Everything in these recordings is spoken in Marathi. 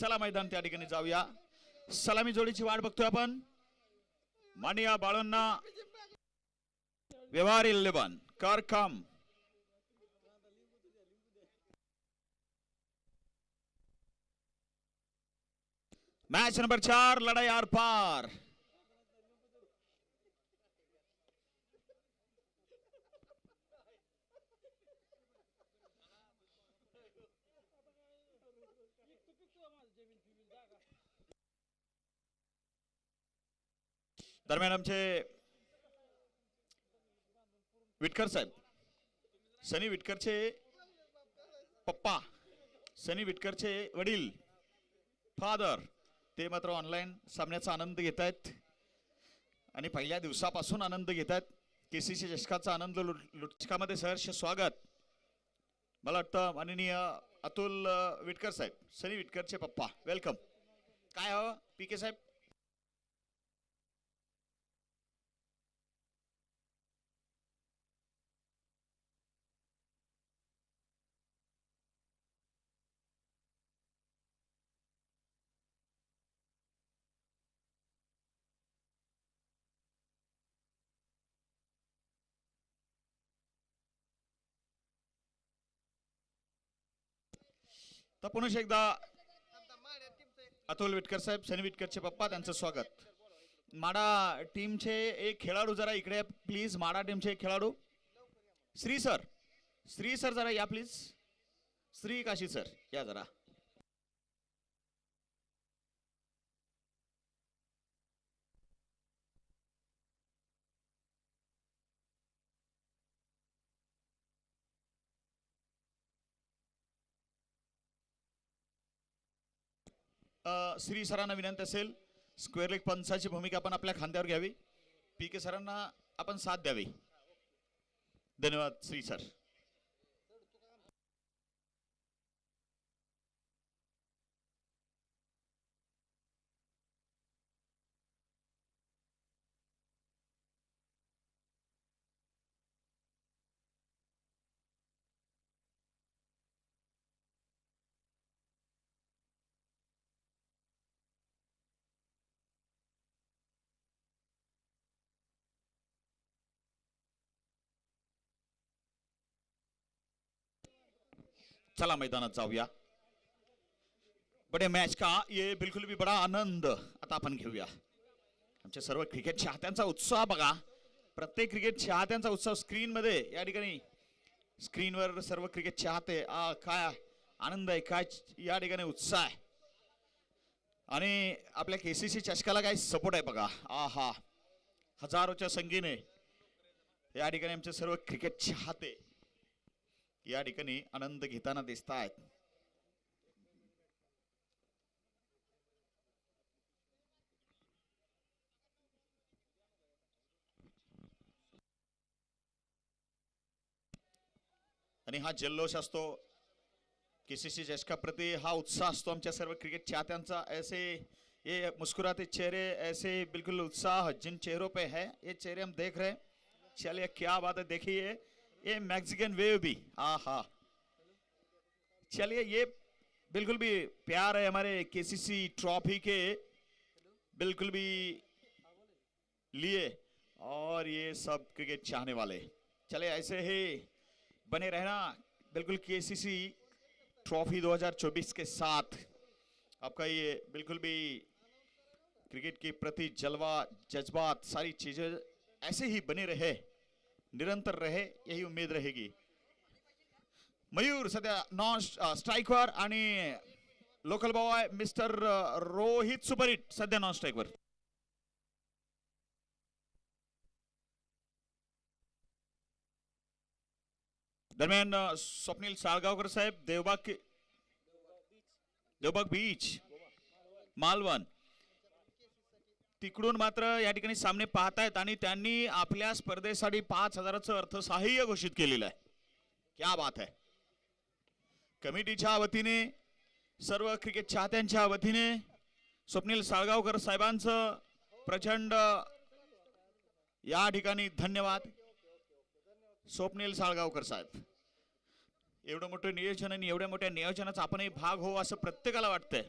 चला मैदान त्या ठिकाणी जाऊया. सलामी जोडीची वाट बघतोय आपण. मानिया बाळांना व्यवहार 11 कर काम. मैच नंबर 4 लड़ाई आर पार. दरम्यान आमचे विटकर साहेब, सनी विटकरचे पप्पा, सनी विटकरचे वडील, फादर, ते मात्र ऑनलाईन सामन्याचा आनंद घेत आहेत आणि पहिल्या दिवसापासून आनंद घेत आहेत. केसीसी चषकाचा आनंद लुटकामध्ये सहर्ष स्वागत. मला वाटतं माननीय अतुल विटकर साहेब, सनी विटकरचे पप्पा, वेलकम. काय हवं पीके साहेब? तर पुन्हा एकदा अतुल विटकर साहेब, सनी विटकरचे पप्पा, त्यांचं स्वागत. माडा टीमचे एक खेळाडू जरा इकडे प्लीज. माडा टीमचे एक खेळाडू श्री सर, श्री सर जरा या प्लीज. श्री काशी सर या जरा. श्री सरांना विनंती असेल स्क्वेअर लेग पंचाची भूमिका आपण आपल्या खांद्यावर घ्यावी. पीके सरांना आपण साथ द्यावी. धन्यवाद श्री सर. चला मैदानात जाऊया. बड़े मैच का ये बिल्कुल भी बड़ा आनंद आता आपण घेऊया. आमच्या सर्व क्रिकेट चाहत्यांचा उत्साह बघा. प्रत्येक क्रिकेट चाहत्यांचा उत्साह स्क्रीन मध्ये या ठिकाणी स्क्रीनवर सर्व क्रिकेट चाहते. काय आनंद आहे, काय या ठिकाणी उत्साह आहे. आणि आपल्या केसीसी चषकाला काय सपोर्ट आहे बघा. आहा, हजारोच्या संख्येने या ठिकाणी आमचे सर्व क्रिकेट चाहते या ठिकाणी आनंद घेताना दिसत आहेत. आणि हा जल्लोष असतो केसीसी चषकाप्रती, हा उत्साह असतो आमच्या सर्व क्रिकेट चाहत्यांचा. ऐसे ये मुस्कुराते चेहरे, ऐसे बिल्कुल उत्साह जिन चेहरों पे है, ये चेहरे हम देख रहे हैं. चलिए क्या बात है, देखिए ये मैक्सिकन वेव भी. आहा, चलिए ये बिल्कुल भी प्यार है हमारे केसीसी ट्रॉफी के बिल्कुल भी लिए. और ये सब क्रिकेट चाहने वाले, चले ऐसे ही बने रहना बिल्कुल केसीसी ट्रॉफी 2024 के साथ. आपका ये बिल्कुल भी क्रिकेट के प्रति जलवा, जज्बात, सारी चीजें ऐसे ही बने रहे, निरंतर रहे, यही उम्मीद रहेगी. मयूर सध्या नॉन स्ट्राइकवर आणि local boy mister Rohit superhit सध्या नॉन स्ट्राइकवर. दरम्यान स्वप्नील साळगावकर साहेब, देवबाग बीच, मालवण, तिकडून मात्र या ठिकाणी सामने पाहतायत आणि त्यांनी आपल्या स्पर्धेसाठी 5,000चं अर्थसहाय्य घोषित केलेलं आहे. क्या बात है. कमिटीच्या वतीने, सर्व क्रिकेट चाहत्यांच्या वतीने स्वप्नील साळगावकर साहेबांचं प्रचंड या ठिकाणी धन्यवाद. स्वप्नील साळगावकर साहेब, एवढं मोठं नियोजन आणि एवढ्या मोठ्या नियोजनाचा आपणही भाग हो असं प्रत्येकाला वाटतंय.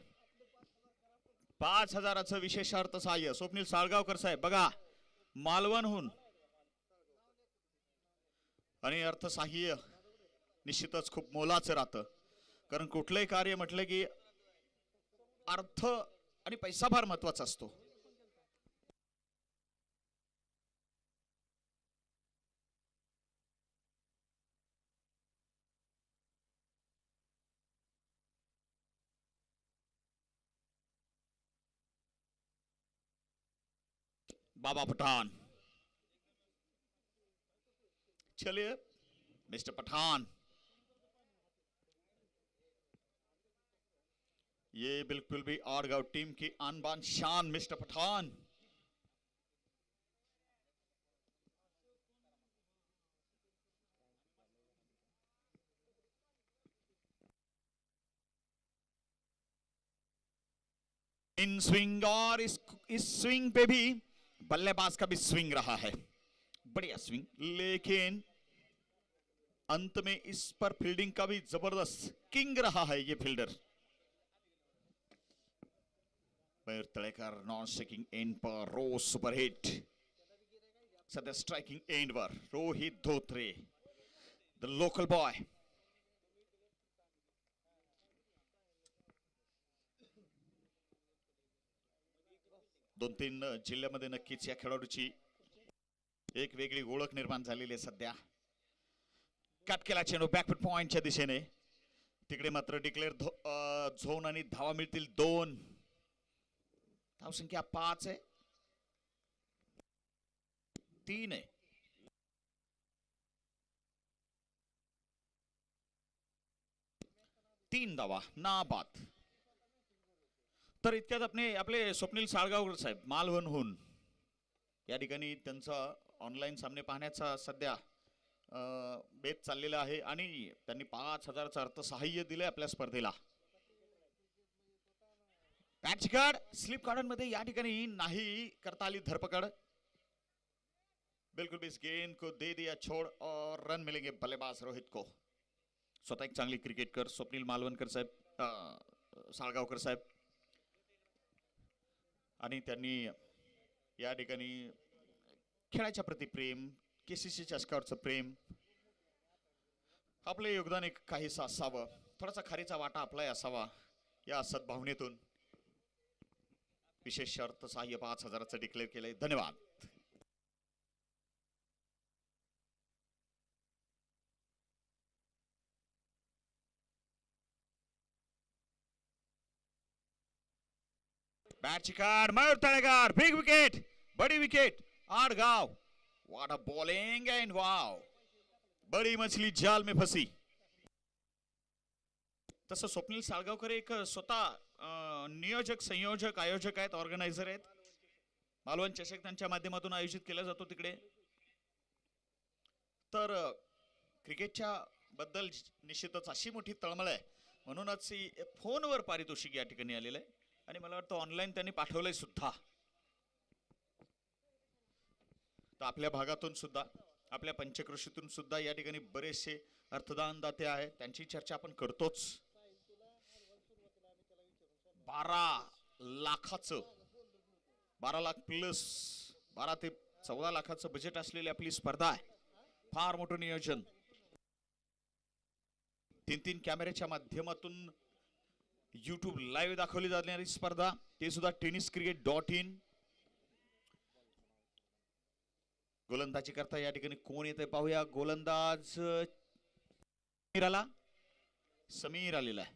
5,000चं विशेष अर्थ सहाय्य स्वप्नील साळगावकर साहेब बघा मालवणहून. आणि अर्थसहाय्य निश्चितच खूप मोलाचं राहतं, कारण कुठलंही कार्य म्हटलं की अर्थ आणि पैसा फार महत्वाचा असतो. बाबा पठान, चलिए मिस्टर पठान, ये बिल्कुल भी आड़गांव टीम की आन बान शान मिस्टर पठान. इन स्विंग और इस स्विंग पे भी बल्लेबाज का भी स्विंग रहा है, बढ़िया स्विंग, लेकिन अंत में इस पर फील्डिंग का भी जबरदस्त किंग रहा है ये fielder. Mayur Talekar non striking end पर रो सुपरहिट, सध्या स्ट्राइकिंग एंड वर Rohit Dhotre the local boy. दोन तीन जिल्ह्यामध्ये नक्कीच या खेळाडूची एक वेगळी ओळख निर्माण झालेली आहे सध्या. कट केला चेंडू बॅकफुट पॉइंटच्या दिशेने, तिकडे मात्र डिक्लेअर झोन आणि धावा मिळतील 2. धावसंख्या 5 आहे, 3 आहे. तीन धावा नाबाद. तर इतक्यात आपले स्वप्नील साळगावकर साहेब मालवणहून या ठिकाणी त्यांचा ऑनलाईन सामने पाहण्याचा सध्या बेत चाललेला आहे आणि त्यांनी 5,000चं अर्थसहाय्य दिलंय आपल्या स्पर्धेला. पॅच कार्ड स्लिप कार्ड मध्ये या ठिकाणी नाही करता आली धरपकड. बिल्कुल भी इस गेंद को दे दिया छोड़ और रन मिलेंगे बल्लेबाज रोहित को. स्वतः एक चांगली क्रिकेटकर स्वप्नील मालवणकर साहेब साळगावकर साहेब, आणि त्यांनी या ठिकाणी खेळाच्या प्रति प्रेम, केसीसी चषकावरचं प्रेम, आपले योगदान एक काहीसं असावं, थोडासा खारीचा वाटा आपलाही असावा या सद्भावनेतून विशेष अर्थसहाय्य 5,000चं डिक्लेअर केलंय. धन्यवाद. बैट शिकार मयूर तळेकर, बिग विकेट, बड़ी wicket, Adgaon. What a bowling and wow, बड़ी मछली जाल में फंसी. तसं स्वप्नील साळगावकर एक स्वतः नियोजक, संयोजक, आयोजक आहेत, ऑर्गनायझर आहेत. मालवण चषक त्यांच्या माध्यमातून आयोजित केला जातो तिकडे. तर क्रिकेटच्या बद्दल निश्चितच अशी मोठी तळमळ आहे, म्हणूनच फोनवर पारितोषिक या ठिकाणी आलेलं आहे आणि मला वाटतं ऑनलाईन त्यांनी पाठवलंय सुद्धा. तर आपल्या भागातून सुद्धा, आपल्या पंचक्रोशीतून सुद्धा या ठिकाणी बरेचसे अर्थदान दाते आहेत, त्यांची चर्चा आपण करतोच. 12 लाखाचं, 12 लाख प्लस 12 ते 14 लाखाचं बजेट असलेली आपली स्पर्धा आहे. फार मोठं नियोजन, 3 कॅमेऱ्याच्या माध्यमातून YouTube लाईव्ह दाखवली जाणारी स्पर्धा, ते सुद्धा tenniscricket.in. गोलंदाजी करता या ठिकाणी कोण येते पाहूया. गोलंदाज समीर आलेला आहे.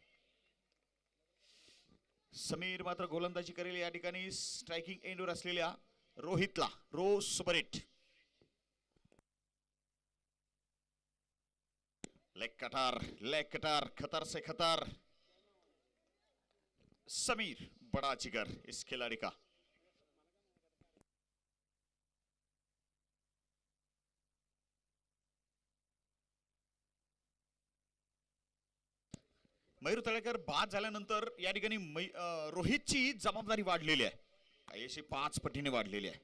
समीर मात्र गोलंदाजी करेल या ठिकाणी स्ट्राइकिंग एंडवर असलेल्या रोहितला. रो सुपरहिट, लेग कटर, खतर से खतर. समीर बड़ा जिगर इस खिलाड़ी का. मयूर तळेकर बाद झाल्यानंतर या ठिकाणी रोहितची जबाबदारी वाढलेली आहे, काही अशी 5 पटीने वाढलेली आहे.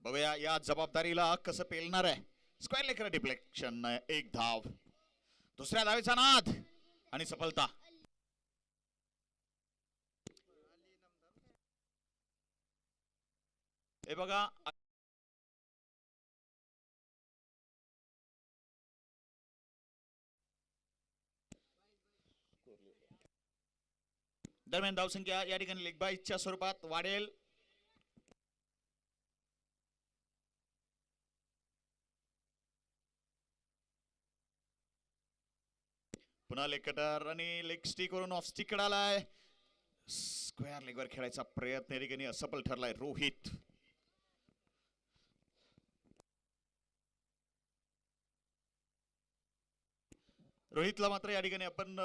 बघूया या जबाबदारीला कसं पेलणार आहे. स्क्वेअर लेकर डिफ्लेक्शन, 1 धाव, दुसऱ्या धावेचा नाद आणि सफलता. हे बघा, दरम्यान धावसंख्या या ठिकाणी लेग बायच्या स्वरूपात वाढेल. पुन्हा लेग कटर आणि लेग स्टिक वरून ऑफ स्टिक कडे आलाय. स्क्वेअर लेगवर खेळायचा प्रयत्न या ठिकाणी असफल ठरलाय रोहित. रोहितला मात्र या ठिकाणी आपण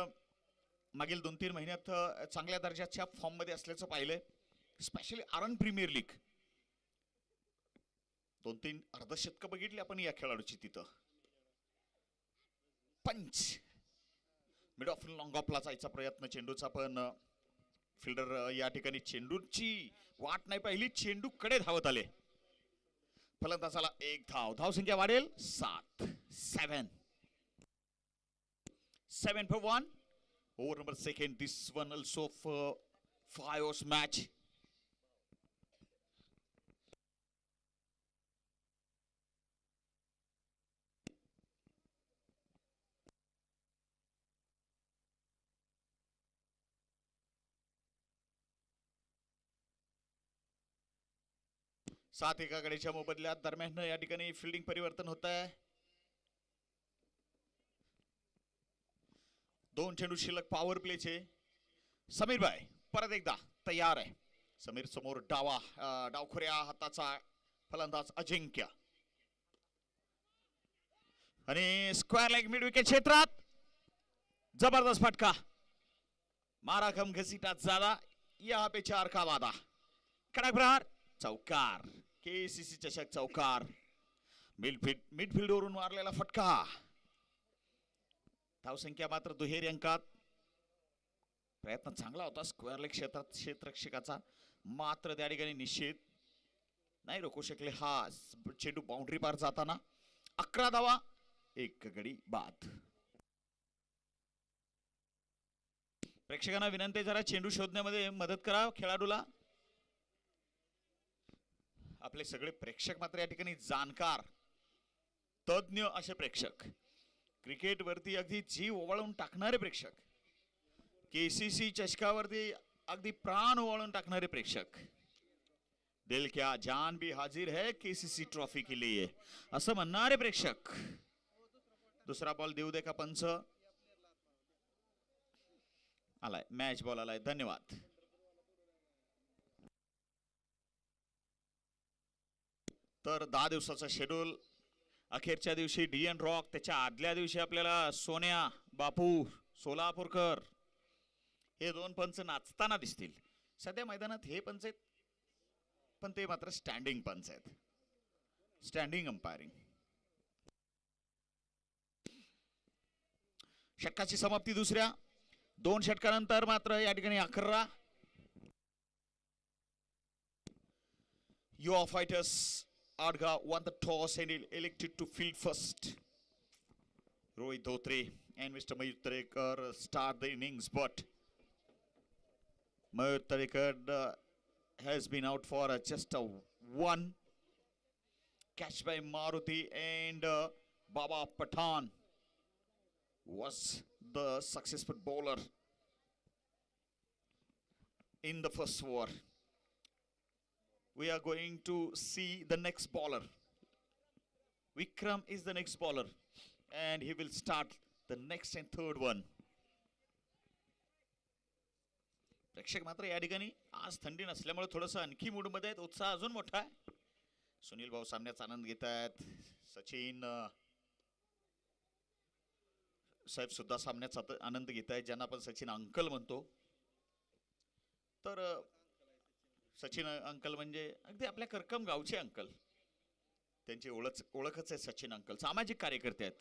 मागील 2-3 महिन्यात चांगल्या दर्जाच्या फॉर्म मध्ये असल्याचं पाहिलंय. स्पेशली आरण प्रीमियर लीग 2-3 अर्धशतक बघितली आपण या खेळाडूची तिथं. पंच मिड ऑफ लॉंग ऑफला जायचा प्रयत्न चेंडूचा, पण फिल्डर या ठिकाणी चेंडूची वाट नाही पाहिली, चेंडू कडे धावत आले. फलंदाजाला 1 धाव. धावसंख्या वाढेल 7. 7 for 1. Over number second. This one also for 5 overs match. सात एकाकडेच्या मोबदल्यात दरम्यान या ठिकाणी फिल्डिंग परिवर्तन होत आहे. 2 चेंडू शिल्लक पॉवर प्लेचे. समीर भाई परत एकदा तयार आहे. समीर समोर डावखुऱ्या हाताचा फलंदाज अजिंक्य आणि स्क्वेअर लेग मिड विकेट क्षेत्रात जबरदस्त फटका मारा कम घसीटा ज्यादा. यहाँ पे 4 का वादा. कडक प्रहार चौकार. केसीसी चषक चौकार. मिडफील्ड वरून मारलेला फटका. धावसंख्या मात्र दुहेरी अंकात. प्रयत्न चांगला होता स्क्वेअर लेग क्षेत्रात क्षेत्ररक्षकाचा, मात्र त्या ठिकाणी निश्चित नाही रोखू शकले. हा चेंडू बाउंड्री पार जाताना 11 धावा 1 गडी बाद. प्रेक्षकांना विनंती जरा चेंडू शोधण्यामध्ये मदत करा खेळाडूला. आपले सगळे प्रेक्षक मात्र या ठिकाणी जाणकार तज्ञ असे प्रेक्षक, क्रिकेट वरती अगदी जीव ओवाळून टाकणारे प्रेक्षक, केसीसी चषकावरती अगदी प्राण ओवाळून टाकणारे प्रेक्षक. दिल क्या जान भी हाजिर है केसीसी ट्रॉफी के लिए असं म्हणणारे प्रेक्षक. दुसरा बॉल देऊ दे का पंच. आलाय मॅच बॉल आलाय. धन्यवाद. तर 10 दिवसाचा शेड्यूल. अखेरच्या दिवशी डीएन रॉक, त्याच्या आदल्या दिवशी आपल्याला सोन्या बापू सोलापूरकर हे 2 पंच नाचताना दिसतील. सध्या मैदानात हे पंच आहेत, पण ते मात्र स्टँडिंग पंच आहेत, स्टँडिंग अंपायरिंग. षटकाची समाप्ती दुसऱ्या. 2 षटकानंतर मात्र या ठिकाणी 11. युवा fighters Adga won the toss and elected to field first. Rohit Dhotre and Mr. Mayur Tarekar start the innings, but Mayur Tarekar has been out for just a 1 catch by Maruti, and Baba Pathan was the successful bowler in the first over. We are going to see the next bowler. Vikram is the next bowler and he will start the next and third one. प्रेक्षक मात्र या ठिकाणी आज थंडी नसल्यामुळे थोडंसं आणखी मूड मध्ये आहेत. उत्साह अजून मोठा आहे. सुनील भाऊ सामन्याचा आनंद घेत आहेत. सचिन साहेब सुद्धा सामन्याचा आनंद घेत आहेत, ज्यांना आपण सचिन अंकल म्हणतो. तर सचिन अंकल म्हणजे अगदी आपल्या करकम गावचे अंकल. त्यांची ओळखच आहे सचिन अंकल. सामाजिक कार्यकर्ते आहेत.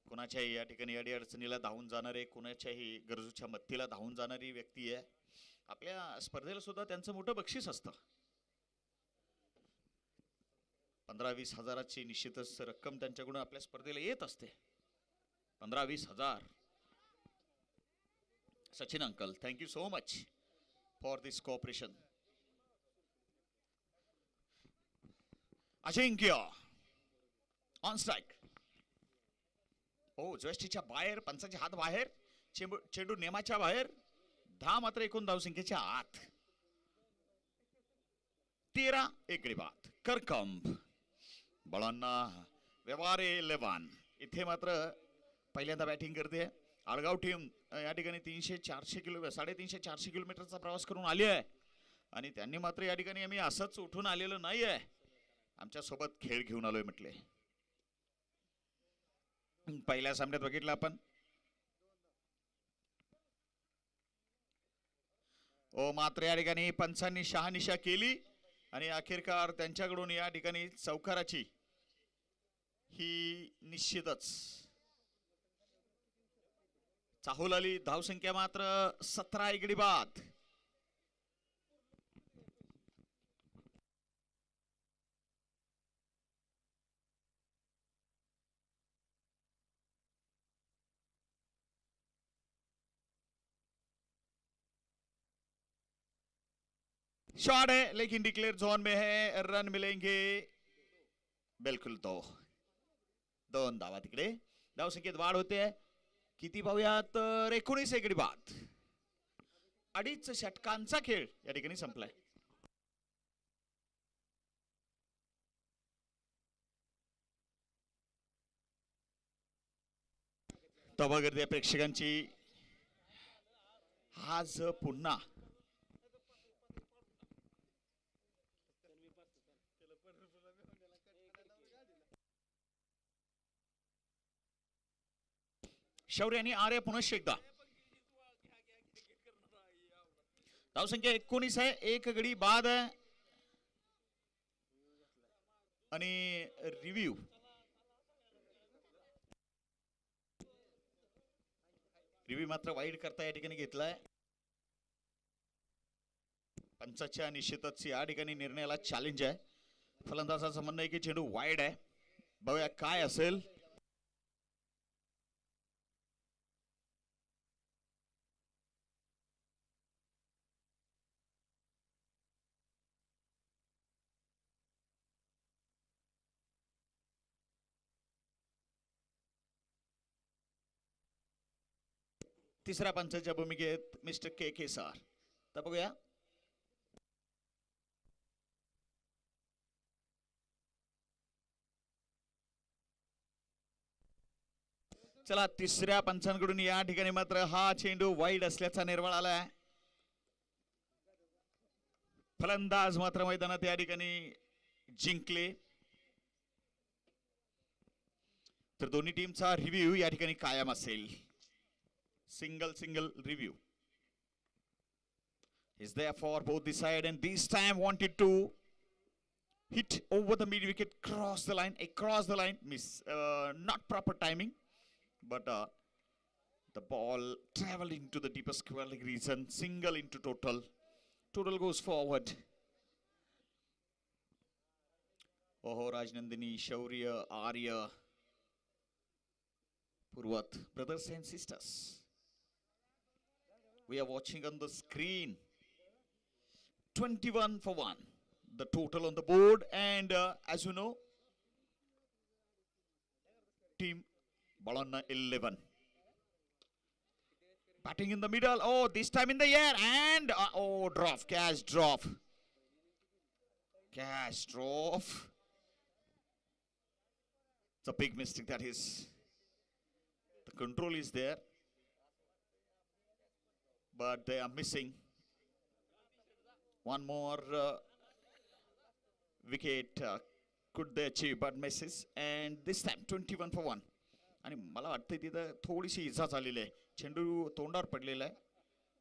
कोणाच्याही या ठिकाणी अडी अडचणीला धावून जाणारे, कोणाच्याही गरजूच्या मदतीला धावून जाणारी व्यक्ती आहे. आपल्या स्पर्धेला सुद्धा त्यांचं मोठं बक्षीस असतं. 15-20 हजाराची निश्चितच रक्कम त्यांच्याकडून आपल्या स्पर्धेला येत असते. 15-20 हजार. Sachin uncle, thank you so much for this cooperation. Ajinkya on strike. हो, जस्टीच्या बाहेर, पंचाचे हात बाहेर, चेंडू नियमाच्या बाहेर. 10 मात्र एकूण धावसंख्येच्या आत. 13 एकडी बाद. करकंब बळांना व्यवहारे 11 इथे मात्र पहिल्यांदा बॅटिंग करते. आळगाव टीम या ठिकाणी 300-400 किलोमीटरचा प्रवास करून आली आहे आणि त्यांनी मात्र या ठिकाणी आम्ही असंच उठून आलेलो नाही आहे, आमच्या सोबत खेळ घेऊन आलोय म्हटले. पहिल्या सामन्यात बघितलं आपण ओ मात्र या ठिकाणी पंचांनी शहानिशा केली आणि अखेरकार त्यांच्याकडून या ठिकाणी चौकाराची ही निश्चितच चाहूल आली. धावसंख्या मात्र 17 एकडी बाद. शॉट है लेकिन डिक्लेयर जोन में है, रन मिलेंगे बिल्कुल. 2 धावा तिकडे. धावसंख्येत वाढ होते. किती पाहूया तर 19 एकडी बाद. 2.5 षटकांचा खेळ या ठिकाणी संपलाय. तबा गर्दी प्रेक्षकांची आज पुन्हा शौर्य आणि आर्य पुनश्च एकदा. धावसंख्या 19 आहे, 1 गडी बाद आहे आणि रिव्ह्यू मात्र वाईड करता या ठिकाणी घेतलाय. पंचाच्या निश्चितच या ठिकाणी निर्णयाला चॅलेंज आहे. फलंदाजाचं म्हणणं आहे की चेंडू वाईड आहे. बघूया काय असेल. तिसऱ्या पंचाच्या भूमिकेत मिस्टर के सर. तर बघूया चला. तिसऱ्या पंचांकडून या ठिकाणी मात्र हा चेंडू वाईड असल्याचा निर्वाळ आलाय. फलंदाज मात्र मैदानात या ठिकाणी जिंकले. तर दोन्ही टीमचा रिव्ह्यू या ठिकाणी कायम असेल. single review is there for both the side and this time wanted to hit over the mid wicket, across the line, miss, not proper timing, but the ball traveled into the deepest square region. Single into total goes forward. Oh, Rajnandini, Shaurya, Arya, Purvat, brothers and sisters, we are watching on the screen. 21 for 1 the total on the board, and as you know, team Balanna 11 batting in the middle. Oh, this time in the air, and oh, cash drop. It's a big mistake. That is, the control is there, but they are missing one more wicket. Could they achieve, but misses, and this time 21 for 1. आणि मला वाटतं तिथं थोडीशी इजा झालेली आहे. चेंडू तोंडावर पडलेला आहे,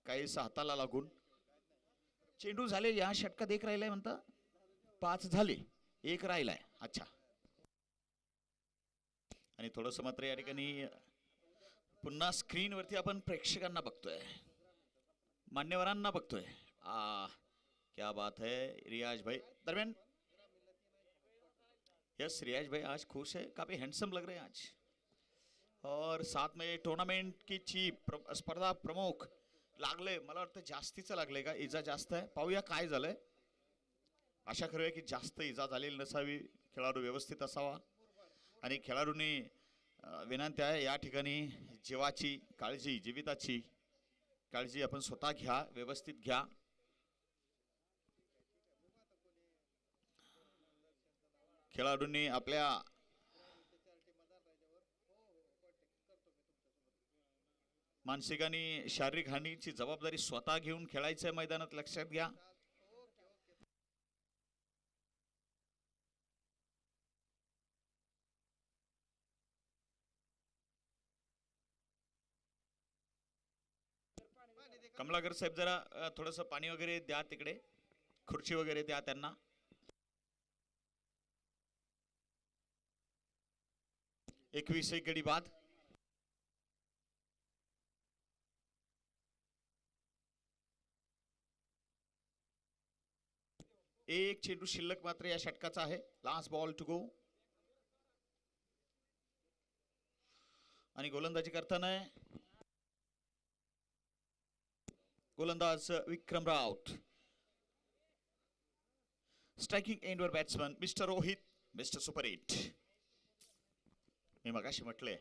काहीसा हाताला लागून. चेंडू झाले या षटकात 1 राहिलाय म्हणता. 5 झाले, 1 राहिलाय. अच्छा. आणि थोडंसं मात्र या ठिकाणी पुन्हा स्क्रीनवरती आपण प्रेक्षकांना बघतोय, मान्यवरांना बघतोय. क्या बात है रियाज भाई. दरमियान यस, रियाज भाई आज खुश है, काफी हैंडसम लग रहे हैं आज. और साथ में टूर्नामेंट की चीफ स्पर्धा प्रमुख लागले. मला वाटतं जास्तीचं लागले का, इजा जास्त आहे. पाहूया काय झालंय. आशा करूया की जास्त इजा झालेली नसावी, खेळाडू व्यवस्थित असावा आणि खेळाडूंनी विनंती आहे या ठिकाणी जीवाची काळजी, जीविताची काळजी आपण स्वतः घ्या, व्यवस्थित घ्या. खेळाडूंनी आपल्या मानसिक आणि शारीरिक हानीची जबाबदारी स्वतः घेऊन खेळायचं मैदानात, लक्षात घ्या. कमलाकर साहेब जरा थोडस पाणी वगैरे द्या, तिकडे खुर्ची वगैरे द्या त्यांना. एकवीस एक गडी बाद. एक चेंडू शिल्लक मात्र या षटकाचा आहे. Last ball to go. आणि गोलंदाजी करताना गोलंदाज विक्रम राऊत. स्ट्रायकिंग एंडवर batsman mister Rohit, mister super 8. मी मगाशी म्हटले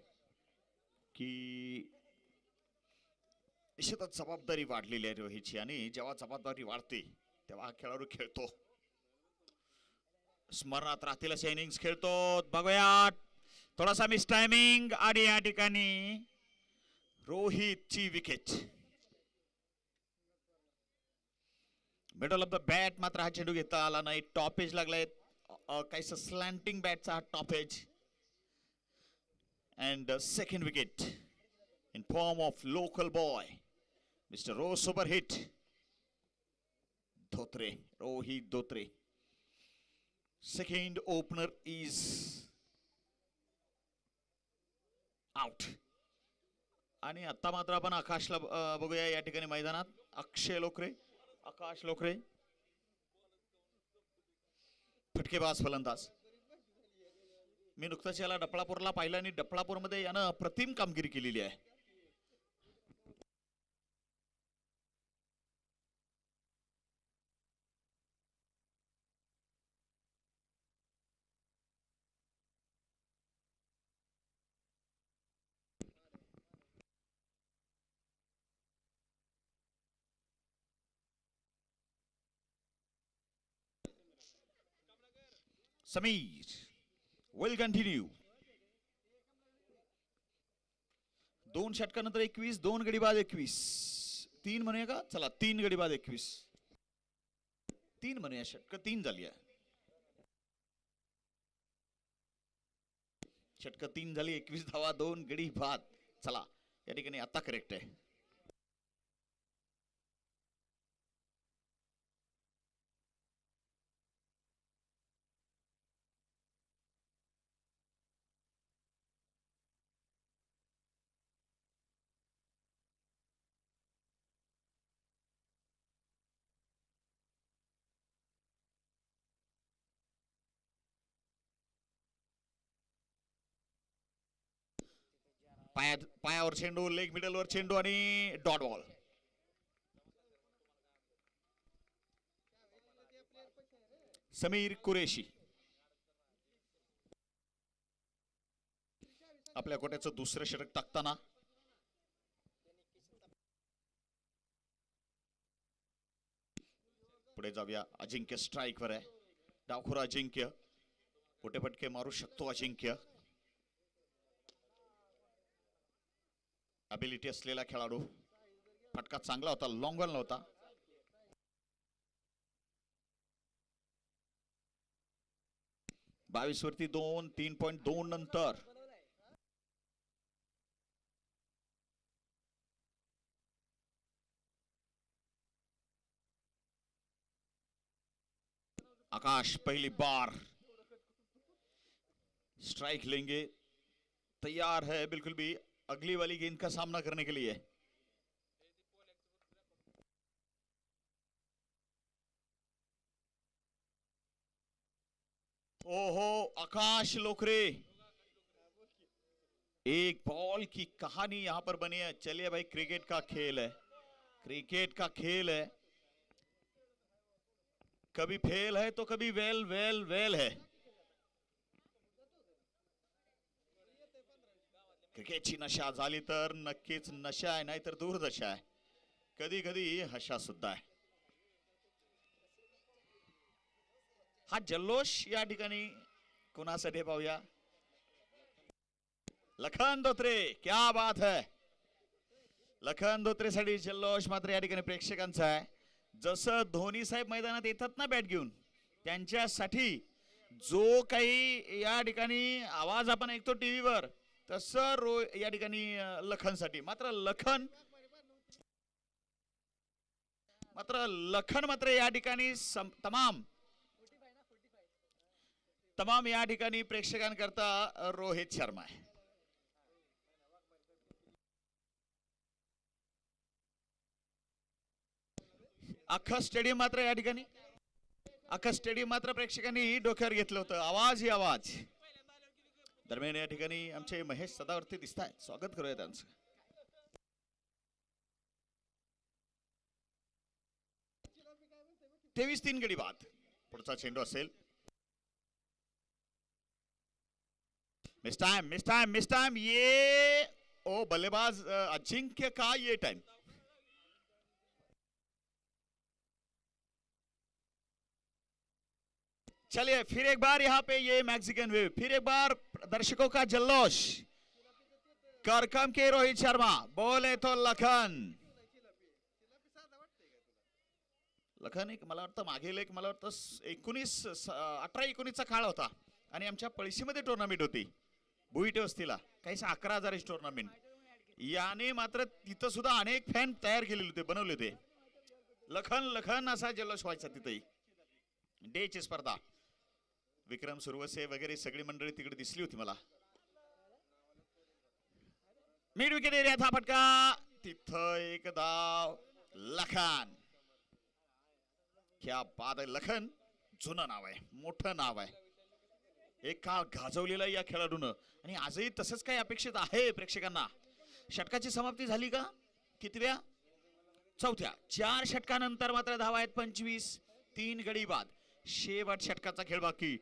की निश्चितच जबाबदारी वाढलेली आहे रोहितची, आणि जेव्हा जबाबदारी वाढते तेव्हा हा खेळाडू खेळतो. स्मरणात राहतील असे इनिंग्स खेळतो. बघूया थोडासा मिस टायमिंग आणि या ठिकाणी रोहितची wicket. Middle of the bat मात्र हा चेंडू घेता आला नाही. टॉपेज लागलाय, काहीसा स्लॅन्टिंग बॅटचा हा top edge. And second wicket in form of local boy mister रो super hit Dhotre, Rohit Dhotre. Second opener is out. आणि आता मात्र आपण आकाशला बघूया या ठिकाणी मैदानात. अक्षय लोकरे, आकाश लोकरे फटकेबाज फलंदाज. मी नुकताच याला डफळापूरला पाहिलं आणि डफळापूरमध्ये यानं अप्रतिम कामगिरी केलेली आहे. Sameer will continue. 2 षटकानंतर 21, 2 गडी बाद 21. 3 म्हणूया का? चला 3 गडी बाद 21. 3 म्हणूया, षटक 3 झाली आहे. षटक 3 झाली, 21 धावा, 2 गडी बाद. चला या ठिकाणी आता करेक्ट आहे. पायावर चेंडू, लेग मिडल वर चेंडू आणि डॉट बॉल. समीर कुरेशी आपल्या कोट्याचं दुसरं षटक टाकताना पुढे जाऊया. अजिंक्य स्ट्राइक वर आहे. डावखुरा अजिंक्य, पोटे पटके मारू शकतो अजिंक्य. अबिलिटी असलेला खेळाडू. फटका चांगला होता, लॉंग बॉल नव्हता. बावीस वरती 2, 3.2 नंतर आकाश पहली बार स्ट्राइक लेंगे, तैयार है बिल्कुल भी अगली वाली गेंद का सामना करने के लिए. ओहो आकाश लोकरे, एक बॉल की कहानी यहां पर बनी है. चलिए भाई, क्रिकेट का खेल है, क्रिकेट का खेल है. कभी फेल है तो कभी वेल वेल वेल है. क्रिकेटची नशा झाली तर नक्कीच नशा आहे, नाहीतर दूरदशा आहे. कधी कधी हशा सुद्धा आहे. हा जल्लोष या ठिकाणी कोणासाठी पाहूया. लखन धोत्रे, क्या बात है. लखन धोत्रेसाठी जल्लोष मात्र या ठिकाणी प्रेक्षकांचा आहे. जसं धोनी साहेब मैदानात येतात ना बॅट घेऊन, त्यांच्यासाठी जो काही या ठिकाणी आवाज आपण ऐकतो टीव्हीवर, तसं या ठिकाणी लखनसाठी मात्र लखन मात्र या ठिकाणी तमाम या ठिकाणी प्रेक्षकांकरता रोहित शर्मा आहे. अख्खा स्टेडियम मात्र या ठिकाणी प्रेक्षकांनी डोक्यावर घेतलं होतं. आवाज ही आवाज. दरम्यान या ठिकाणी आमचे महेश सदावर्ती दिसत आहेत, स्वागत करूया त्यांचं. तेवीस 3 गडी बाद. पुढचा चेंडू असेल. Miss time. ये ओ बल्लेबाज अजिंक्य का ये टाइम. चलिए फिर एक बार यहाँ पे ये मैक्सिकन वेव, फिर एक बार दर्शकों का जल्लोष. करकम के रोहित शर्मा, बोले तो लखन एक मला वाटतं मागील एक मला वाटतं 18-19चा काळ होता आणि आमच्या पळशीमध्ये टुर्नामेंट होती भुईटे वस्तीला, काही 11,000 टुर्नामेंट. याने मात्र तिथं सुद्धा अनेक फॅन तयार केलेले होते, बनवले होते. लखन असा जल्लोष व्हायचा तिथेही. डेची स्पर्धा. विक्रम सुरवसे वगैरे सगळी मंडळी तिकडे दिसली होती मला. मिड विकेट एरियात हा फटका. तिथं एक धाव. लखन, क्या बात आहे. लखन जुनं नाव आहे, मोठं नाव आहे. एक काळ गाजवलेला या खेळाडूनं आणि आजही तसंच काही अपेक्षित आहे प्रेक्षकांना. षटकाची समाप्ती झाली का? कितव्या? चौथ्या. 4 षटकानंतर मात्र धावा आहेत 25. 3 गडी बाद. शेवट षटकाचा खेळ बाकी.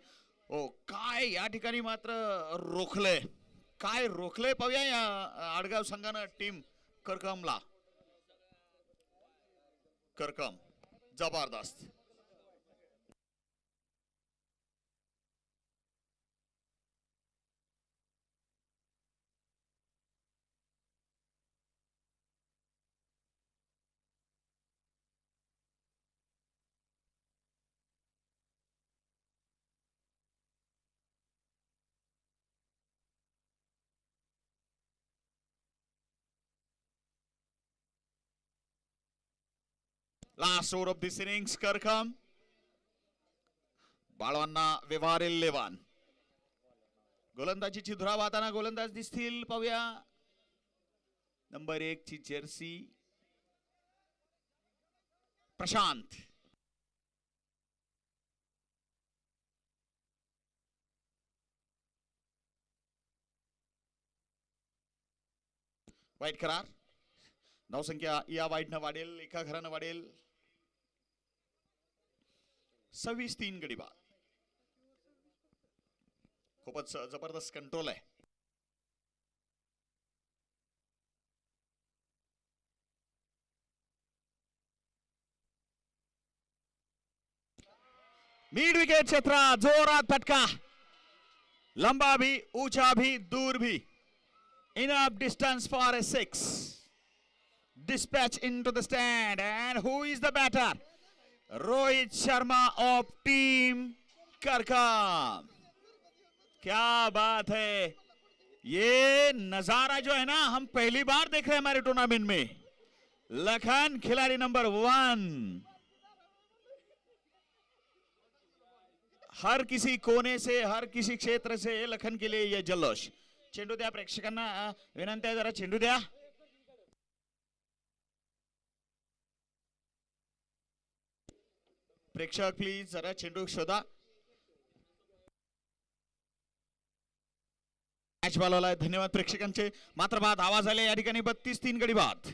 ओ काय या ठिकाणी मात्र रोखलंय, काय रोखलंय पाहूया या आडगाव संघानं टीम करकमला. करकम जबरदस्त. Last over of this innings, करकम. बाळवांना व्यवहारेल लेवान. गोलंदाजीची धुरा वाहताना गोलंदाज दिसतील पाहूया. नंबर 1 ची जर्सी प्रशांत. वाईट करार. धावसंख्या या वाईटनं वाढेल, एका घरानं वाढेल. 26-3 गडी बाद. खूपच जबरदस्त कंट्रोल आहे. मिड विकेट क्षेत्र जोरात फटका. लंबा भी, ऊंचा भी, दूर भी. Enough distance for a 6. Dispatch into the stand, and who is the batter? Rohit Sharma of team करकम. क्या बात है. ये नजारा जो है ना, हम पहली बार देख रहे हैं हमारे टूर्नामेंट में. लखन खिलाड़ी नंबर 1. हर किसी कोने से, हर किसी क्षेत्र से लखन के लिए यह जल्लोष. चेंडू द्या प्रेक्षकांना, विनंती आहे जरा चेंडू द्या. प्रेक्षक प्लीज जरा चेंडू शोधा. मॅच बॉलला धन्यवाद प्रेक्षकांचे. मात्र बाद आवाज आले या ठिकाणी. 32-3 गडी बाद.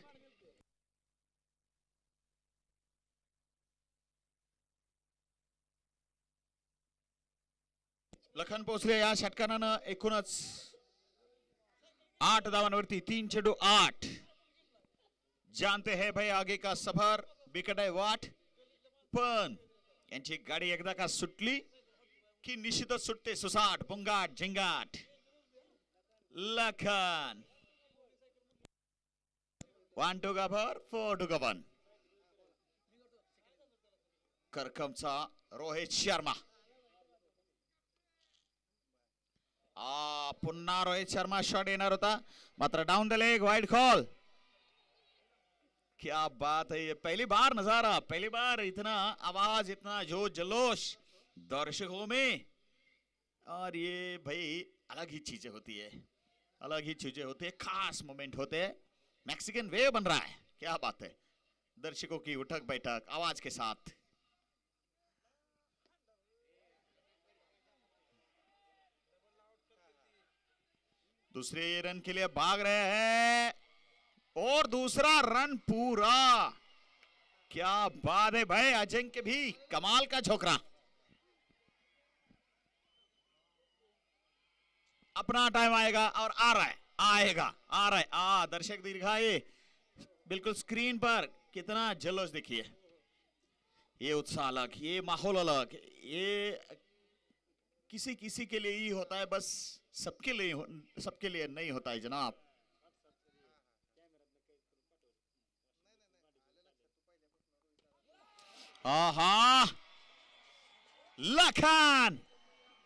लखन पोहोचले या षटकारानं एकूणच 8 धावांवरती 3 चेंडू 8. जानते हैं भाई आगे का सफर बिकट आहे वाट, पण यांची गाडी एकदा का सुटली की निश्चितच सुटते सुसाट पुंगाट झिंगाट. Lakhan 1 to cover 4 to cover. करकमचा Rohit Sharma. पुन्हा रोहित शर्मा शॉट येणार होता मात्र down the leg wide call. क्या बात है, ये पहली बार नजारा, पहली बार इतना आवाज इतना जो जल्लोष दर्शकों में. और ये भाई अलग ही चीजें होती है, अलग ही चीजें होती है, खास मोमेंट होते हैं. मैक्सिकन वे बन रहा है, क्या बात है. दर्शकों की उठक बैठक आवाज के साथ. दूसरे रन के लिए भाग रहे हैं और दूसरा रन पूरा. क्या बात है भाई, अजिंक्य भी कमाल का छोकरा. अपना टाइम आएगा और आ रहा है, आएगा आ रहा है. दर्शक दीर्घाए बिल्कुल स्क्रीन पर कितना जल्लोष देखिए. ये उत्साह अलग, ये माहौल अलग, ये किसी किसी के लिए ही होता है, बस सबके लिए नहीं होता है जनाब. आहा लखन,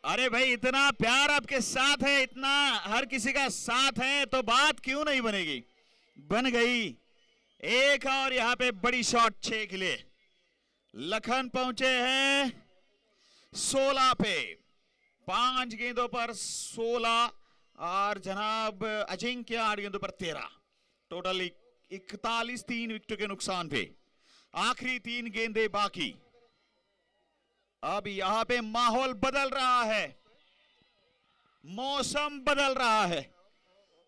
अरे भाई इतना प्यार आपके साथ है, इतना हर किसी का साथ है तो बात क्यों नहीं बनेगी. बन गई एक और यहां पे बड़ी शॉट 6 के लिए. लखन पहुंचे हैं 16 पे, 5 गेंदों पर 16 और जनाब अजिंक्य 8 गेंदों पर 13. टोटल 41, 3 विकेट के नुकसान पे. आखिरी 3 गेंदे बाकी. अब यहां पे माहौल बदल रहा है, मौसम बदल रहा है.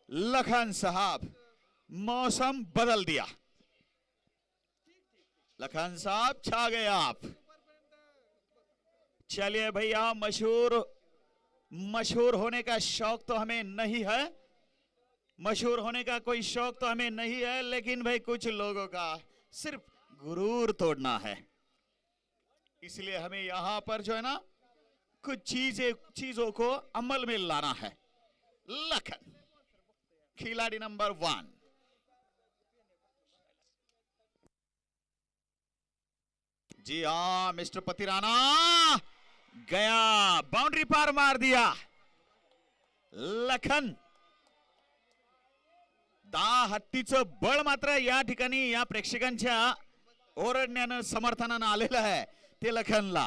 लखन साहब मौसम बदल दिया. लखन साहब छा गए आप. चलिए भैया, मशहूर होने का शौक तो हमें नहीं है, मशहूर होने का कोई शौक तो हमें नहीं है, लेकिन भाई कुछ लोगों का सिर्फ गुरूर तोड़ना है. इसलिए हमें यहां पर जो है ना कुछ चीजों को अमल में लाना है. लखन खिलाड़ी नंबर 1. जी हाँ, मिस्टर पतिराना गया, बाउंड्री पार मार दिया. लखन हत्तीचं बळ मात्र या ठिकाणी या प्रेक्षकांच्या ओरडण्यानं समर्थनानं आलेलं आहे ते लखनला.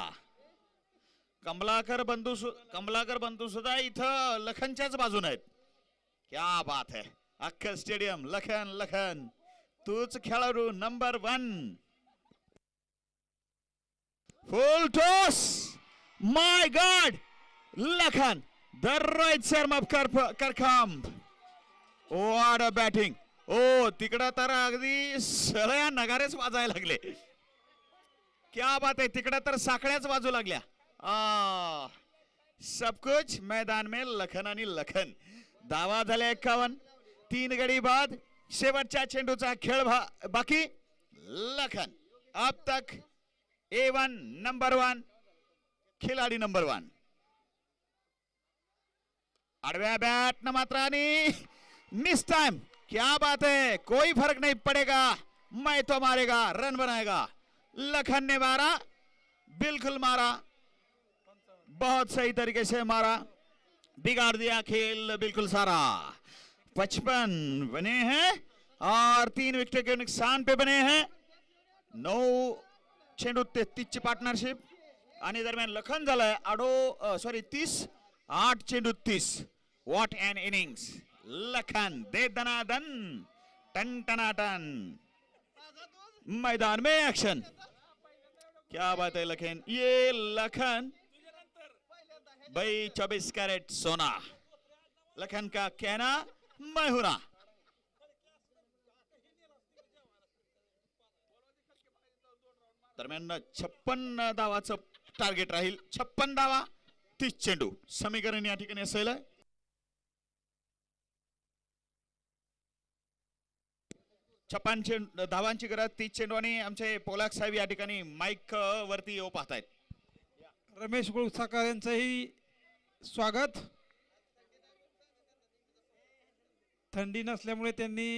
कमलाकर बंधू सुद्धा इथं लखनच्याच बाजूने आहेत. क्या बात है, अख्खं स्टेडियम लखन लखन, तूच खेळाडू number 1. Full toss, my god, Lakhan the Rohit Sharma करकम. What a batting. ओ तिकडं तर अगदी सगळ्या नगारेच वाजायला लागले. क्या बात है, तिकडं तर साखळ्याच वाजू लागल्या. सब कुछ मैदान में लखन आणि लखन. दावा झाले 51, 3 गडी बाद. शेवटच्या चेंडूचा खेळ बाकी. लखन अब तक A1 नंबर 1, खिलाडी नंबर 1. आडव्या बॅट न मात्र आणि मिस टाइम. क्या बात है, कोई फर्क नहीं पड़ेगा, मैं तो मारेगा, रन बनाएगा. लखन ने मारा, बिल्कुल मारा, बहुत सही तरीके से मारा, बिगाड़ दिया खेल बिल्कुल सारा. 55 बने हैं और 3 विकेट के नुकसान पे बने हैं. 9 चेंडू 33 ची पार्टनरशिप आणि दरम्यान लखन झालाय 30, 8 चेंडू 30. What an innings. लखन दे दनादन, टन टनाटन. मैदान में एक्शन. क्या बात है लखन. ये लखन भाई 24 कैरेट सोना. लखन का कहना मैं हूं ना. दरम्यान 56 धावाचं टार्गेट राहील. 56 धावा 30 चेंडू समीकरण या ठिकाणी असेल. छप्पन धावांची गरज 30 चेंडू आणि आमचे पोलाक साहेब या ठिकाणी माईक वरती येऊ पाहतायत. रमेश गुळसाकर यांचंही स्वागत. थंडी नसल्यामुळे त्यांनी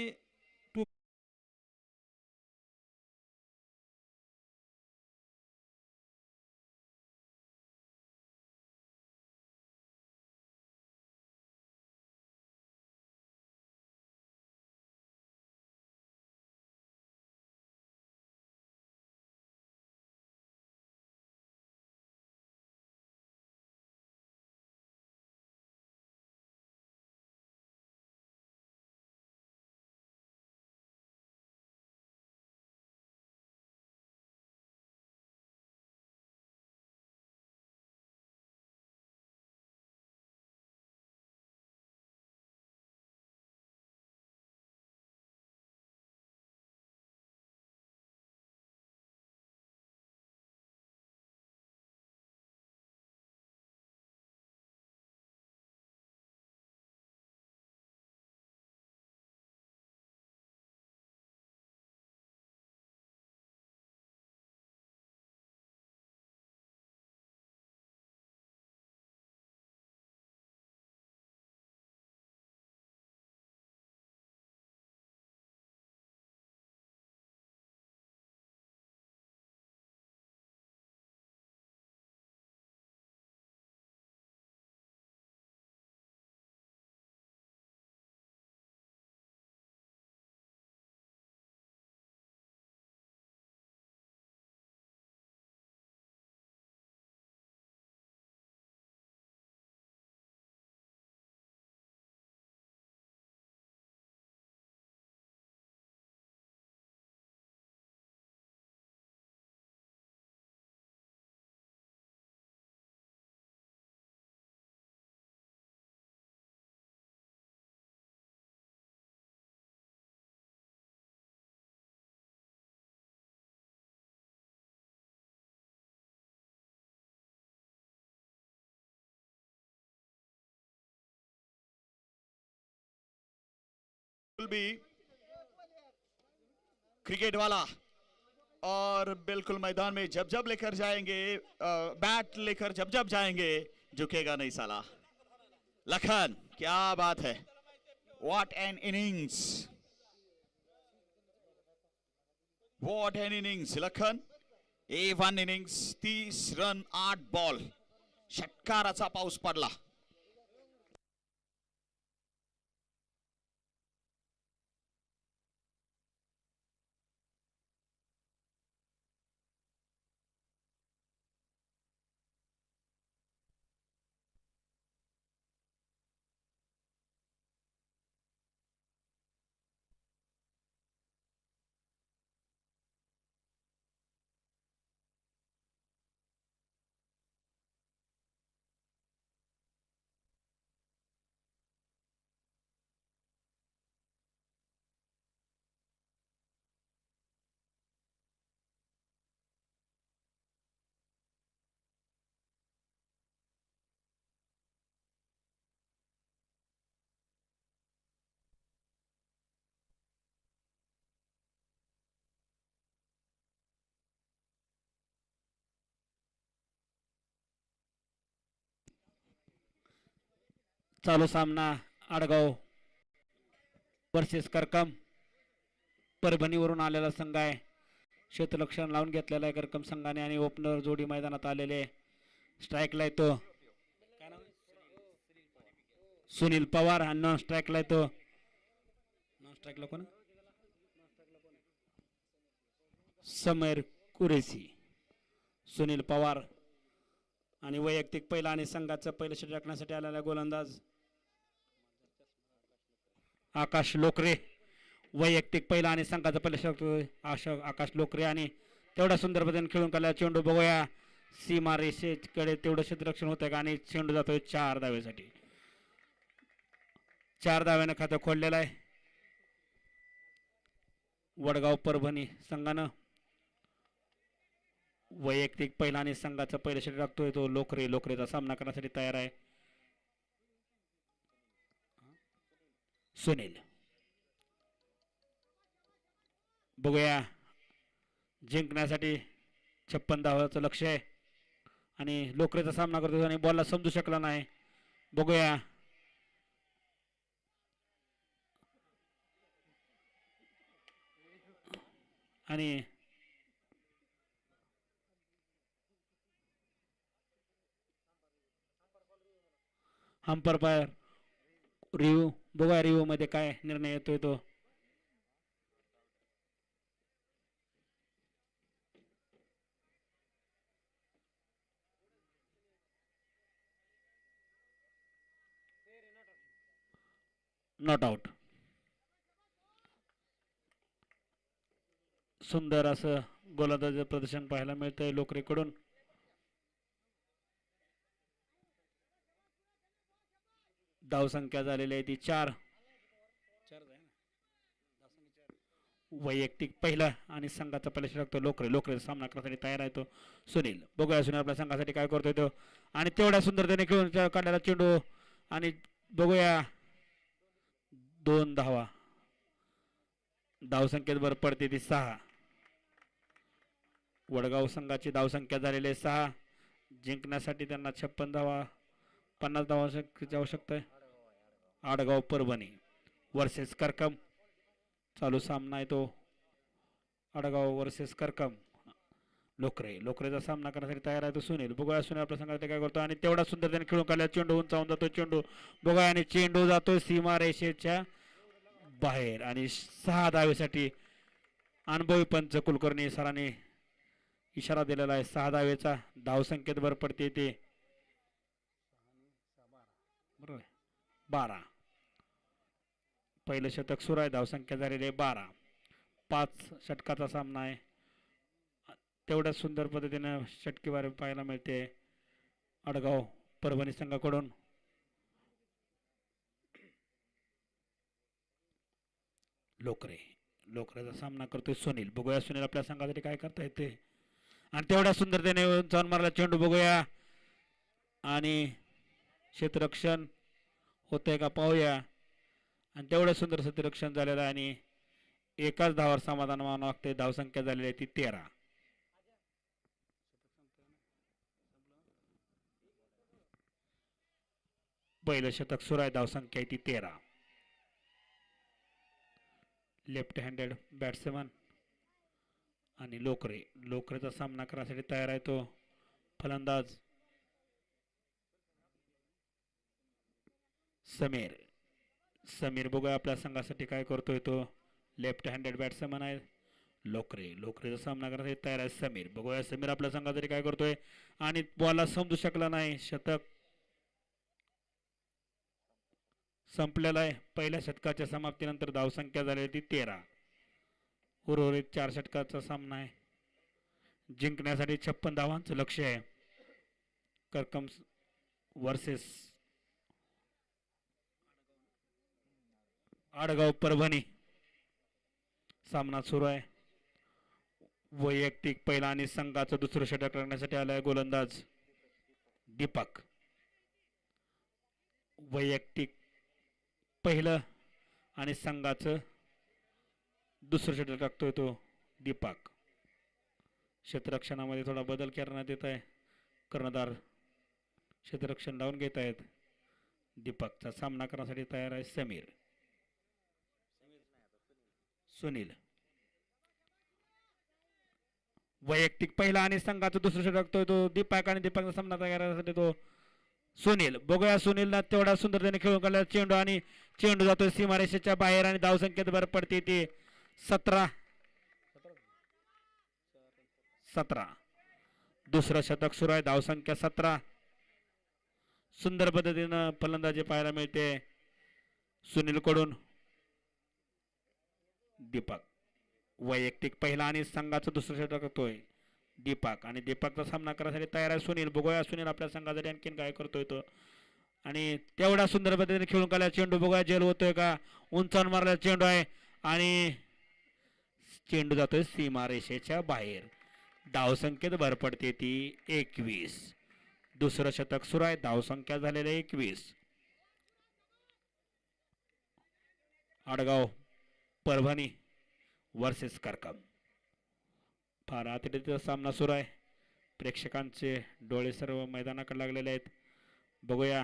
भी क्रिकेट वाला और बिल्कुल मैदान में जब जब लेकर जाएंगे, बैट लेकर जब जब जाएंगे झुकेगा नहीं साला. लखन क्या बात है, what an innings, what an innings Lakhan. A1 innings 30 run 8 ball, षटकाराचा पाऊस पडला. चालू सामना आडगाव वर्सेस करकम. परभणीवरून आलेला संघ आहे. क्षेत्ररक्षण लावून घेतलेला आहे करकम संघाने आणि ओपनर जोडी मैदानात आलेले. स्ट्राईकला येतो सुनील पवार आणि नॉन स्ट्राईकला येतो, नॉन स्ट्राईकला कोण, समीर कुरेशी. सुनील पवार आणि वैयक्तिक पहिला आणि संघाचं पहिलं षटक टाकण्यासाठी आलेला गोलंदाज आकाश लोकरे. वैयक्तिक पहिला आणि संघाचं पहिलं षटक आकाश लोकरे आणि तेवढा सुंदर पद्धतीने खेळून काढला चेंडू. बघूया सीमा रेषेकडे तेवढं क्षेत्ररक्षण होतंय का आणि चेंडू जातोय 4 धावेसाठी. 4 धाव्यानं खातं खोललेलं आहे वडगाव परभणी संघानं. वैयक्तिक पहिला आणि संघाचा पहिला षटक टाकतोय तो लोकरे. लोकरेचा सामना करण्यासाठी तयार आहे सुनील. बघूया जिंकण्यासाठी 56 धावांचं लक्ष आहे आणि लोकरेचा सामना करतो आणि बॉलला समजू शकला नाही. बघूया आणि अंपायर रिव्ह्यू बघूया रिव्ह्यू मध्ये काय निर्णय येतोय तो. Not out. सुंदर असं गोलंदाज प्रदर्शन पाहायला मिळतंय लोकरेकडून. धावसंख्या झालेली आहे ती 4. वैयक्तिक पहिला आणि संघाचा पहिला षटक तो लोकरे. लोकरेचा सामना करण्यासाठी तयार आहे तो सुनील. बघूया सुनील आपल्या संघासाठी काय करतोय तो आणि तेवढ्या सुंदरतेने खेळून काढलेला चेंडू आणि बघूया 2 धावा. धावसंख्येत भर पडते ती 6. वडगाव संघाची धावसंख्या झालेली आहे 6. जिंकण्यासाठी त्यांना 56 धावा 50 धावांची आवश्यकता आहे. आडगाव परभणी वर्सेस करकम चालू सामना आहे तो. आडगाव वर्सेस करकम. लोकरेचा सामना करण्यासाठी तयार आहे तो सुनील. बघूया सुनील आपल्या संघासाठी काय करतो आणि तेवढा सुंदर त्याने खेळून काढला. चेंडू उंचावून जातो चेंडू. बघूया आणि चेंडू जातो सीमा रेषेच्या बाहेर आणि 6 धावेसाठी अनुभवी पंच कुलकर्णी सरांनी इशारा दिलेला आहे. 6 धावेचा धावसंख्येत भर पडते ते 12. पहिलं षटक सुरू आहे. धावसंख्या झालेली आहे 12. 5 षटकाचा सामना आहे. तेवढ्या सुंदर पद्धतीने षटकेबारी पाहायला मिळते आडगाव परभणी संघाकडून. लोकरेचा सामना करतोय सुनील. बघूया सुनील आपल्या संघासाठी काय करता येते आणि तेवढ्या सुंदरतेने जाऊन मारला चेंडू. बघूया आणि क्षेत्ररक्षण होतंय का पाहूया आणि तेवढं सुंदर क्षेत्ररक्षण झालेलं आहे आणि एकाच धावावर समाधान मानावं लागते. धावसंख्या झालेली आहे ती 13. पहिलं शतक सुरू आहे. धावसंख्या आहे ती 13. लेफ्ट हँडेड बॅट्समन आणि लोकरेचा सामना करण्यासाठी तयार आहे तो फलंदाज समीर. बघूया आपल्या संघासाठी काय करतोय तो. लेफ्ट हँडेड बॅट्समन आहे लोकरेचा सामना करण्यासाठी तयार आहे समीर. बघूया समीर आपल्या संघासाठी काय करतोय आणि बॉलला समजू शकला नाही. शतक संपलेला आहे. पहिल्या षटकाच्या समाप्तीनंतर धावसंख्या झाली ती 13. उर्वरित 4 षटकाचा सामना आहे. जिंकण्यासाठी 56 धावांचं लक्ष आहे. करकम वर्सेस आडगाव परभणी सामना सुरू आहे. वैयक्तिक पहिला आणि संघाचं दुसरं षटक करण्यासाठी आलाय गोलंदाज दीपक. वैयक्तिक पहिलं आणि संघाचं दुसरं षटक टाकतोय तो दीपक. क्षेत्ररक्षणामध्ये थोडा बदल करण्यात येत आहे. कर्णधार क्षेत्ररक्षण लावून घेत आहेत. दीपकचा सामना करण्यासाठी तयार आहे सुनील. वैयक्तिक पहिला आणि संघाचं दुसरं षटक टाकतोय तो दीपक आणि दीपकचा सामना तयार करण्यासाठी तो सुनील. बघूया सुनीलला तेवढा सुंदरतेने खेळून काढला चेंडू आणि चेंडू जातोय सीमारेषेच्या बाहेर आणि धावसंख्येत भर पडते ती 17. दुसरं शतक सुरू आहे. धावसंख्या 17. सुंदर पद्धतीनं फलंदाजी पाहायला मिळते सुनील कडून. दीपक वैयक्तिक पहिला आणि संघाचं दुसरं षटक करतोय दीपक आणि दीपकचा सामना करण्यासाठी तयार आहे सुनील. बघूया सुनील आपल्या संघासाठी आणखीन काय करतोय तो आणि तेवढा सुंदर पद्धतीने खेळून काढला चेंडू. बघूया जेल होतोय का. उंचावून मारला चेंडू आहे आणि चेंडू जातोय सीमारेषेच्या बाहेर. धावसंख्येत भर पडते ती 21. दुसरं शतक सुरू आहे. धावसंख्या झालेल्या 21. आडगाव परभणी वर्सेस करकम. फार आतडीचा सामना सुरू आहे. प्रेक्षकांचे डोळे सर्व मैदानाकडे लागलेले आहेत. बघूया